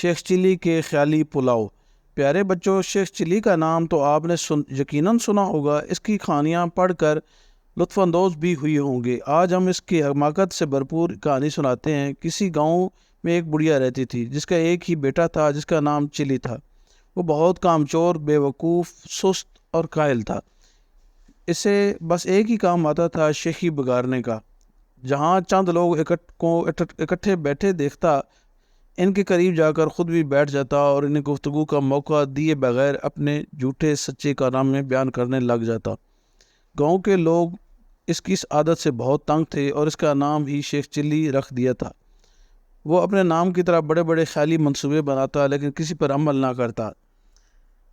شیخ چلی کے خیالی پلاؤ۔ پیارے بچوں، شیخ چلی کا نام تو آپ نے یقیناً سنا ہوگا، اس کی کہانیاں پڑھ کر لطف اندوز بھی ہوئی ہوں گے۔ آج ہم اس کی حماقت سے بھرپور کہانی سناتے ہیں۔ کسی گاؤں میں ایک بڑھیا رہتی تھی جس کا ایک ہی بیٹا تھا جس کا نام چلی تھا۔ وہ بہت کامچور، بے وقوف، سست اور کاہل تھا۔ اسے بس ایک ہی کام آتا تھا، شیخی بگاڑنے کا۔ جہاں چند لوگ اکٹھے بیٹھے دیکھتا، ان کے قریب جا کر خود بھی بیٹھ جاتا اور انہیں گفتگو کا موقع دیے بغیر اپنے جھوٹے سچے کارنامے بیان کرنے لگ جاتا۔ گاؤں کے لوگ اس کی اس عادت سے بہت تنگ تھے اور اس کا نام ہی شیخ چلی رکھ دیا تھا۔ وہ اپنے نام کی طرح بڑے بڑے خیالی منصوبے بناتا لیکن کسی پر عمل نہ کرتا۔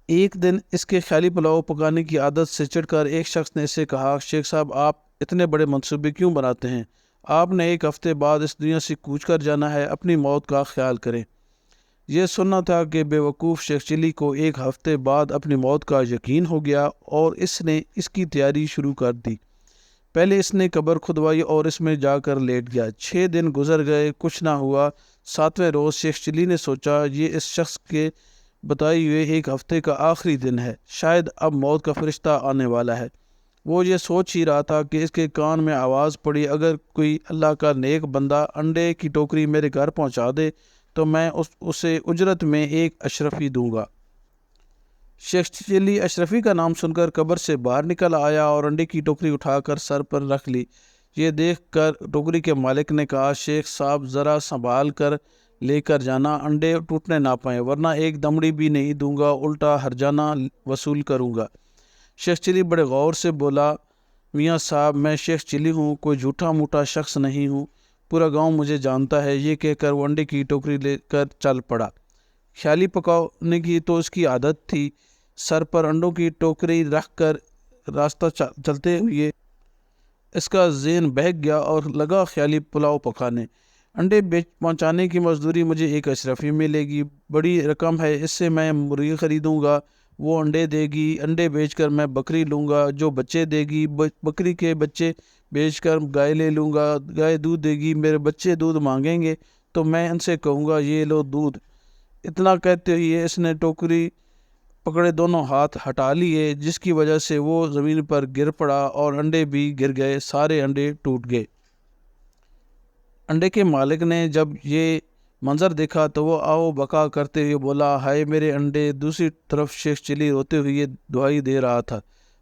ایک دن اس کے خیالی پلاؤ پکانے کی عادت سے چڑھ کر ایک شخص نے اسے کہا، شیخ صاحب، آپ اتنے بڑے منصوبے کیوں بناتے ہیں؟ آپ نے ایک ہفتے بعد اس دنیا سے کوچ کر جانا ہے، اپنی موت کا خیال کریں۔ یہ سننا تھا کہ بے وقوف شیخ چلی کو ایک ہفتے بعد اپنی موت کا یقین ہو گیا اور اس نے اس کی تیاری شروع کر دی۔ پہلے اس نے قبر کھدوائی اور اس میں جا کر لیٹ گیا۔ 6 دن گزر گئے، کچھ نہ ہوا۔ 7ویں روز شیخ چلی نے سوچا، یہ اس شخص کے بتائے ہوئے ایک ہفتے کا آخری دن ہے، شاید اب موت کا فرشتہ آنے والا ہے۔ وہ یہ سوچ ہی رہا تھا کہ اس کے کان میں آواز پڑی، اگر کوئی اللہ کا نیک بندہ انڈے کی ٹوکری میرے گھر پہنچا دے تو میں اسے اجرت میں ایک اشرفی دوں گا۔ شیخ چلی اشرفی کا نام سن کر قبر سے باہر نکل آیا اور انڈے کی ٹوکری اٹھا کر سر پر رکھ لی۔ یہ دیکھ کر ٹوکری کے مالک نے کہا، شیخ صاحب ذرا سنبھال کر لے کر جانا، انڈے ٹوٹنے نہ پائیں، ورنہ ایک دمڑی بھی نہیں دوں گا، الٹا ہرجانہ وصول کروں گا۔ شیخ چلی بڑے غور سے بولا، میاں صاحب میں شیخ چلی ہوں، کوئی جھوٹا موٹا شخص نہیں ہوں، پورا گاؤں مجھے جانتا ہے۔ یہ کہہ کر وہ انڈے کی ٹوکری لے کر چل پڑا۔ خیالی پکانے کی تو اس کی عادت تھی۔ سر پر انڈوں کی ٹوکری رکھ کر راستہ چلتے ہوئے اس کا ذہن بہک گیا اور لگا خیالی پلاؤ پکانے۔ انڈے پہنچانے کی مزدوری مجھے ایک اشرفی ملے گی، بڑی رقم ہے، اس سے میں مرغی خریدوں گا، وہ انڈے دے گی، انڈے بیچ کر میں بکری لوں گا، جو بچے دے گی، بکری کے بچے بیچ کر گائے لے لوں گا، گائے دودھ دے گی، میرے بچے دودھ مانگیں گے تو میں ان سے کہوں گا یہ لو دودھ۔ اتنا کہتے ہوئے اس نے ٹوکری پکڑے دونوں ہاتھ ہٹا لیے، جس کی وجہ سے وہ زمین پر گر پڑا اور انڈے بھی گر گئے، سارے انڈے ٹوٹ گئے۔ انڈے کے مالک نے جب یہ منظر دیکھا تو وہ آو بکا کرتے ہوئے بولا، ہائے میرے انڈے۔ دوسری طرف شیخ چلی روتے ہوئے دعائی دے رہا تھا،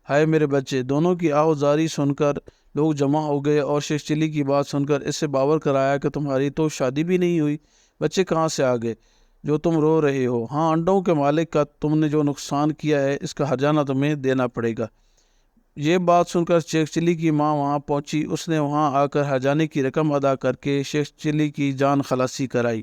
ہائے میرے بچے۔ دونوں کی آہو زاری سن کر لوگ جمع ہو گئے اور شیخ چلی کی بات سن کر اس سے باور کرایا کہ تمہاری تو شادی بھی نہیں ہوئی، بچے کہاں سے آ گئے جو تم رو رہے ہو؟ ہاں، انڈوں کے مالک کا تم نے جو نقصان کیا ہے اس کا ہرجانہ تمہیں دینا پڑے گا۔ یہ بات سن کر شیخ چلی کی ماں وہاں پہنچی۔ اس نے وہاں آ کر ہرجانے کی رقم ادا کر کے شیخ چلی کی جان خلاصی کرائی۔